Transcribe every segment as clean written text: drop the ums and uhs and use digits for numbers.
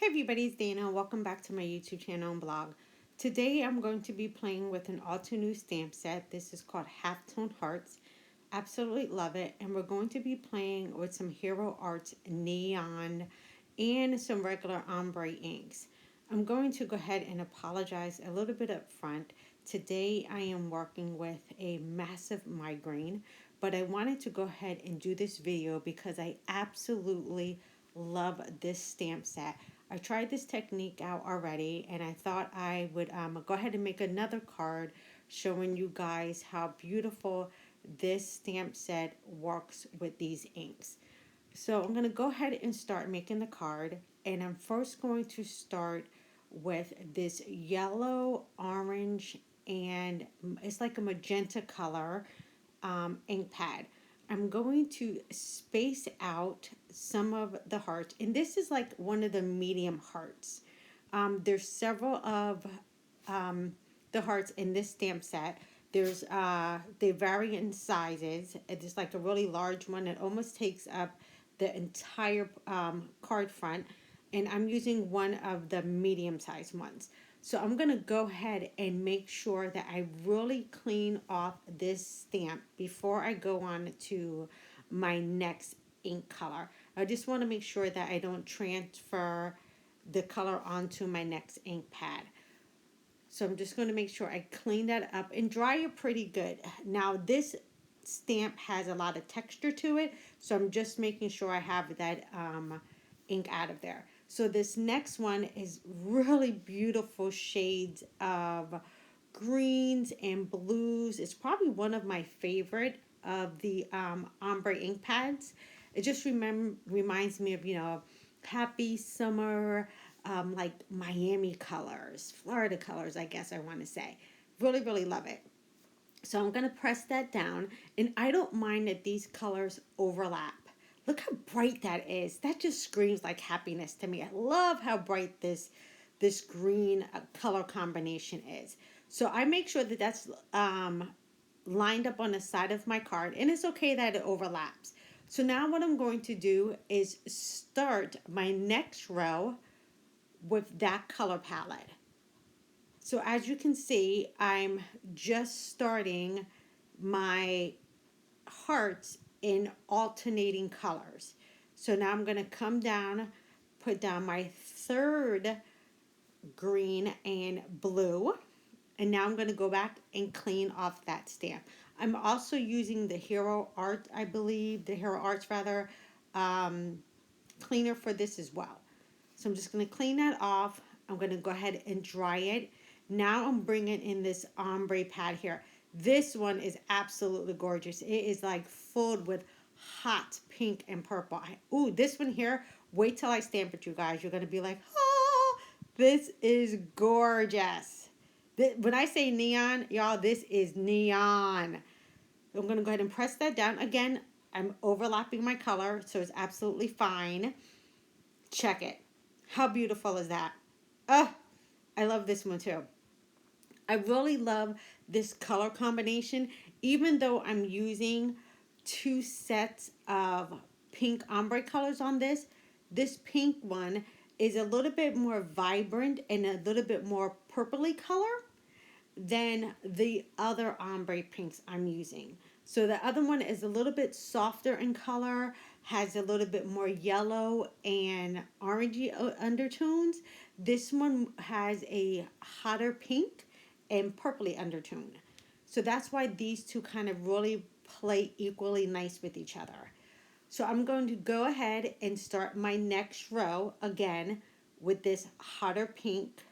Hey everybody, it's Dana. Welcome back to my YouTube channel and blog. Today I'm going to be playing with an Altenew stamp set. This is called Halftone Hearts. Absolutely love it. And we're going to be playing with some Hero Arts neon and some regular ombre inks. I'm going to go ahead and apologize a little bit up front. Today I am working with a massive migraine, but I wanted to go ahead and do this video because I absolutely love this stamp set. I tried this technique out already and I thought I would go ahead and make another card showing you guys how beautiful this stamp set works with these inks. So I'm going to go ahead and start making the card, and I'm first going to start with this yellow, orange, and it's like a magenta color ink pad. I'm going to space out some of the hearts, and this is like one of the medium hearts. There's several of the hearts in this stamp set. There's they vary in sizes. It's like a really large one that almost takes up the entire card front, and I'm using one of the medium sized ones. So I'm going to go ahead and make sure that I really clean off this stamp before I go on to my next ink color. I just want to make sure that I don't transfer the color onto my next ink pad. So I'm just going to make sure I clean that up and dry it pretty good. Now this stamp has a lot of texture to it, so I'm just making sure I have that ink out of there. So this next one is really beautiful shades of greens and blues. It's probably one of my favorite of the ombre ink pads. It just reminds me of, happy summer, like Miami colors, Florida colors, I guess I want to say. Really, really love it. So I'm going to press that down, and I don't mind that these colors overlap. Look how bright that is. That just screams like happiness to me. I love how bright this green color combination is. So I make sure that that's lined up on the side of my card, and it's okay that it overlaps. So now what I'm going to do is start my next row with that color palette. So as you can see, I'm just starting my hearts in alternating colors. So now I'm going to come down, put down my third green and blue, and now I'm going to go back and clean off that stamp. I'm also using the Hero Art, I believe, the Hero Arts rather, cleaner for this as well. So I'm just going to clean that off. I'm going to go ahead and dry it. Now I'm bringing in this ombre pad here. This one is absolutely gorgeous. It is like filled with hot pink and purple. Ooh, this one here, wait till I stamp it, you guys. You're going to be like, oh, this is gorgeous. When I say neon, y'all, this is neon. I'm going to go ahead and press that down. Again, I'm overlapping my color, so it's absolutely fine. Check it. How beautiful is that? Oh, I love this one too. I really love this color combination, even though I'm using two sets of pink ombre colors on this. This pink one is a little bit more vibrant and a little bit more purpley color than the other ombre pinks I'm using. So the other one is a little bit softer in color, has a little bit more yellow and orangey undertones. This one has a hotter pink and purpley undertone. So that's why these two kind of really play equally nice with each other. So I'm going to go ahead and start my next row again with this hotter pink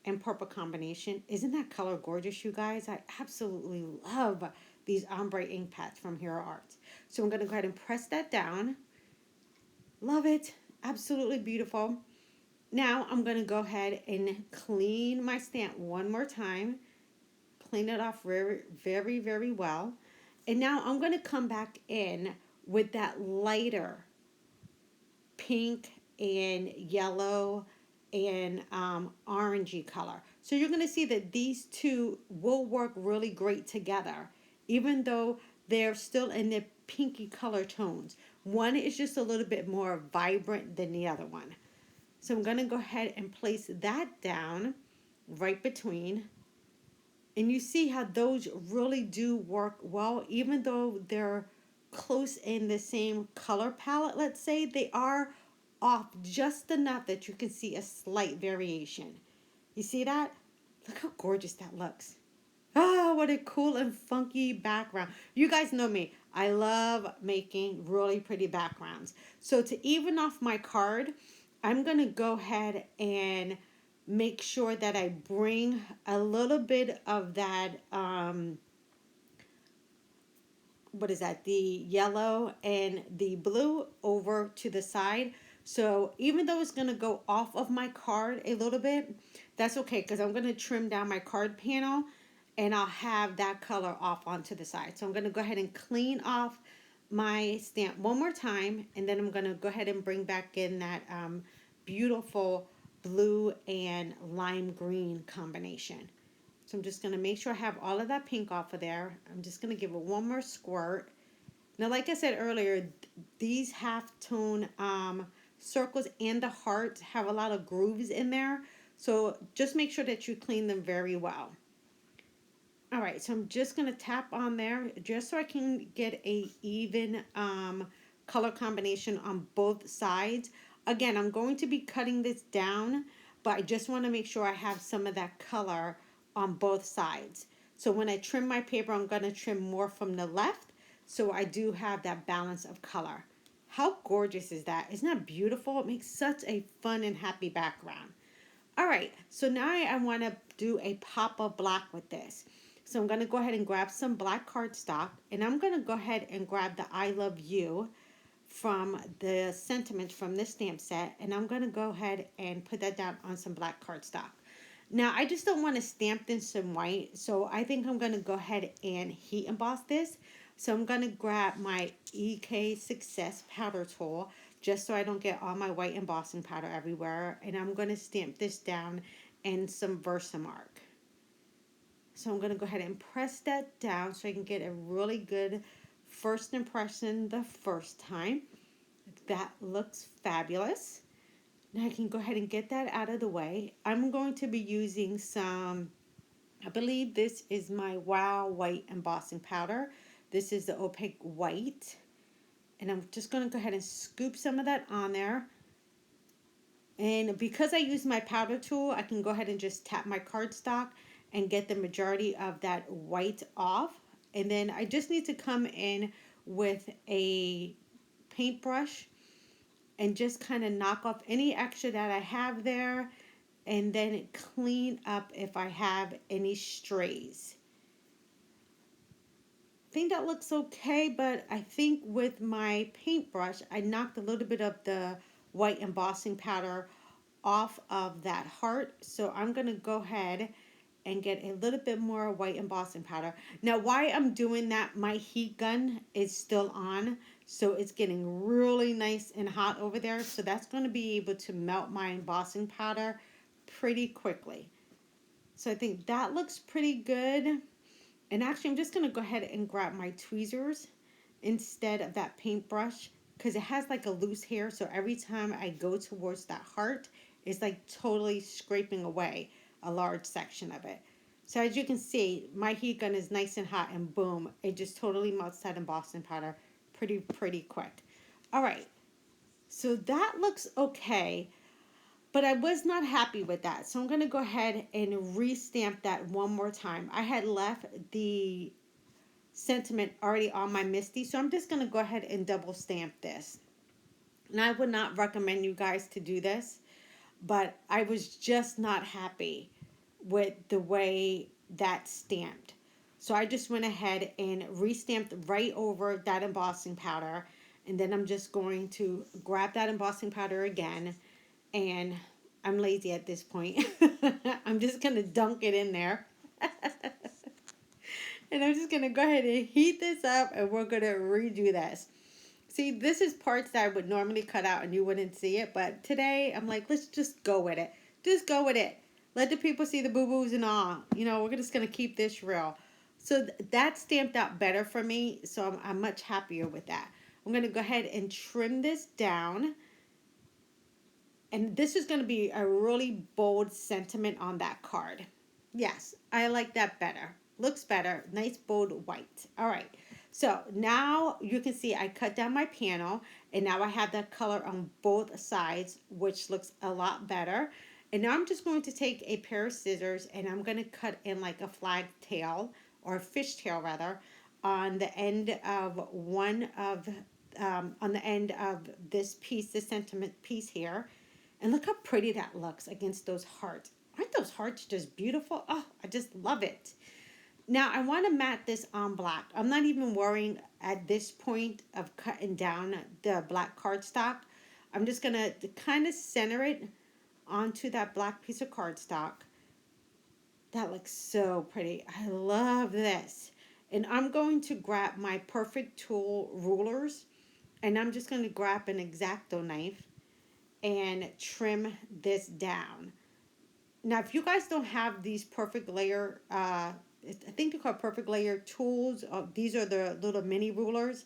and purple combination. Isn't that color gorgeous, you guys? I absolutely love these ombre ink pads from Hero Arts. So I'm going to go ahead and press that down. Love it. Absolutely beautiful. Now I'm going to go ahead and clean my stamp one more time. Clean it off very, very, very well. And now I'm going to come back in with that lighter pink and yellow and orangey color. So you're going to see that these two will work really great together, even though they're still in the pinky color tones. One is just a little bit more vibrant than the other one. So I'm going to go ahead and place that down right between. And you see how those really do work well, even though they're close in the same color palette, let's say, they are off just enough that you can see a slight variation. You see that? Look how gorgeous that looks. Oh, what a cool and funky background. You guys know me. I love making really pretty backgrounds. So to even off my card, I'm going to go ahead and make sure that I bring a little bit of that, what is that, the yellow and the blue over to the side. So even though it's going to go off of my card a little bit, that's okay because I'm going to trim down my card panel and I'll have that color off onto the side. So I'm going to go ahead and clean off my stamp one more time, and then I'm going to go ahead and bring back in that beautiful blue and lime green combination. So I'm just going to make sure I have all of that pink off of there. I'm just going to give it one more squirt. Now, like I said earlier, these halftone circles and the hearts have a lot of grooves in there. So just make sure that you clean them very well. All right, so I'm just going to tap on there just so I can get a even color combination on both sides. Again, I'm going to be cutting this down, but I just want to make sure I have some of that color on both sides. So when I trim my paper, I'm going to trim more from the left so I do have that balance of color. How gorgeous is that? Isn't that beautiful? It makes such a fun and happy background. All right, so now I want to do a pop of black with this. So I'm going to go ahead and grab some black cardstock, and I'm going to go ahead and grab the I Love You from the sentiments from this stamp set, and I'm going to go ahead and put that down on some black cardstock. Now, I just don't want to stamp in some white, so I think I'm going to go ahead and heat emboss this. So I'm going to grab my EK Success powder tool, just so I don't get all my white embossing powder everywhere, and I'm going to stamp this down in some Versamark. So I'm going to go ahead and press that down so I can get a really good first impression the first time. That looks fabulous. Now I can go ahead and get that out of the way. I'm going to be using some, I believe this is my Wow White embossing powder. This is the opaque white. And I'm just going to go ahead and scoop some of that on there. And because I use my powder tool, I can go ahead and just tap my cardstock and get the majority of that white off. And then I just need to come in with a paintbrush and just kind of knock off any extra that I have there, and then clean up if I have any strays. I think that looks okay, but I think with my paintbrush, I knocked a little bit of the white embossing powder off of that heart. So I'm going to go ahead and get a little bit more white embossing powder. Now, while I'm doing that, my heat gun is still on, so it's getting really nice and hot over there. So that's going to be able to melt my embossing powder pretty quickly. So I think that looks pretty good. And actually, I'm just going to go ahead and grab my tweezers instead of that paintbrush, because it has like a loose hair. So every time I go towards that heart, it's like totally scraping away a large section of it. So as you can see, my heat gun is nice and hot, and boom, it just totally melts that embossing powder pretty quick. All right, so that looks okay, but I was not happy with that. So I'm going to go ahead and re-stamp that one more time. I had left the sentiment already on my MISTI, so I'm just going to go ahead and double stamp this. And I would not recommend you guys to do this, but I was just not happy with the way that stamped. So I just went ahead and re-stamped right over that embossing powder, and then I'm just going to grab that embossing powder again, and I'm lazy at this point. I'm just going to dunk it in there. And I'm just going to go ahead and heat this up, and we're going to redo this. See, this is parts that I would normally cut out and you wouldn't see it, but today I'm like, let's just go with it. Just go with it. Let the people see the boo-boos and all. You know, we're just going to keep this real. So that stamped out better for me, so I'm much happier with that. I'm going to go ahead and trim this down. And this is going to be a really bold sentiment on that card. Yes, I like that better. Looks better. Nice bold white. All right. So now you can see I cut down my panel and now I have that color on both sides, which looks a lot better. And now I'm just going to take a pair of scissors and I'm going to cut in like a flag tail or a fish tail rather on the end of on the end of this piece, this sentiment piece here. And look how pretty that looks against those hearts. Aren't those hearts just beautiful? Oh, I just love it. Now I want to mat this on black. I'm not even worrying at this point of cutting down the black cardstock. I'm just going to kind of center it onto that black piece of cardstock. That looks so pretty. I love this. And I'm going to grab my Perfect Tool rulers and I'm just going to grab an X-Acto knife and trim this down. Now, if you guys don't have these perfect layer, I think they're called perfect layer tools. These are the little mini rulers.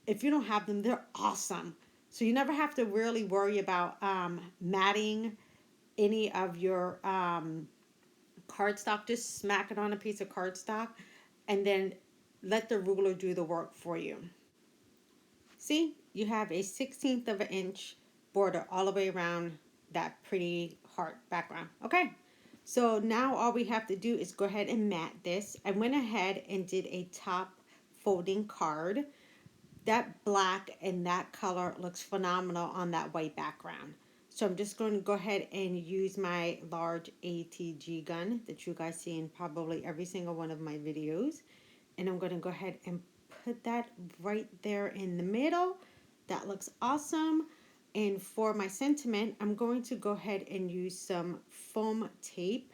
If you don't have them, they're awesome. So you never have to really worry about matting any of your cardstock. Just smack it on a piece of cardstock and then let the ruler do the work for you. See, you have a 1/16 of an inch border all the way around that pretty heart background. Okay, so now all we have to do is go ahead and mat this. I went ahead and did a top folding card. That black and that color looks phenomenal on that white background. So I'm just going to go ahead and use my large ATG gun that you guys see in probably every single one of my videos. And I'm going to go ahead and put that right there in the middle. That looks awesome. And for my sentiment, I'm going to go ahead and use some foam tape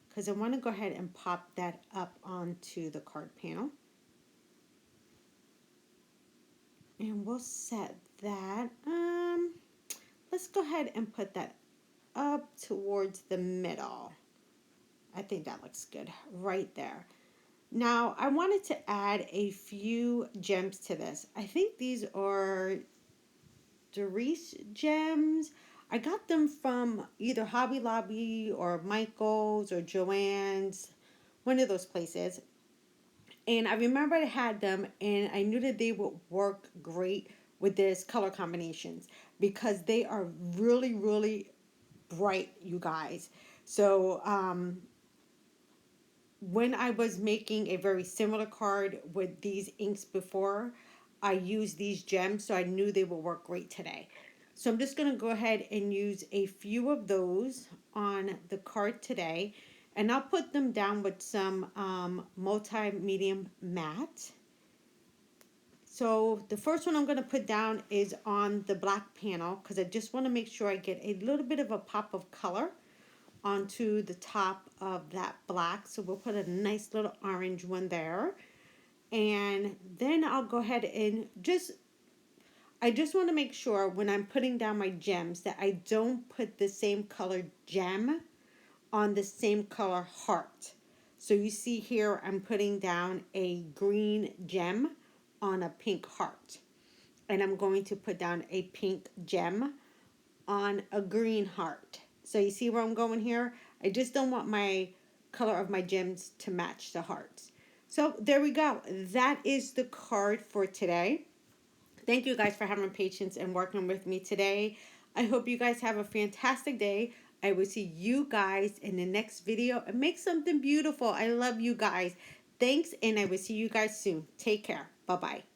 because I want to go ahead and pop that up onto the card panel. And we'll set that. Let's go ahead and put that up towards the middle. I think that looks good right there. Now, I wanted to add a few gems to this. I think these are Doris gems. I got them from either Hobby Lobby or Michael's or Joann's, one of those places. And I remember I had them and I knew that they would work great with this color combinations because they are really, really bright, you guys. So when I was making a very similar card with these inks before, I used these gems, so I knew they would work great today. So I'm just going to go ahead and use a few of those on the card today. And I'll put them down with some multi-medium matte. So the first one I'm going to put down is on the black panel because I just want to make sure I get a little bit of a pop of color onto the top of that black. So we'll put a nice little orange one there. And then I'll go ahead and I just want to make sure when I'm putting down my gems that I don't put the same color gem on the same color heart. So you see here I'm putting down a green gem on a pink heart. And I'm going to put down a pink gem on a green heart. So you see where I'm going here? I just don't want my color of my gems to match the hearts. So there we go. That is the card for today. Thank you guys for having patience and working with me today. I hope you guys have a fantastic day. I will see you guys in the next video and make something beautiful. I love you guys. Thanks, and I will see you guys soon. Take care. Bye-bye.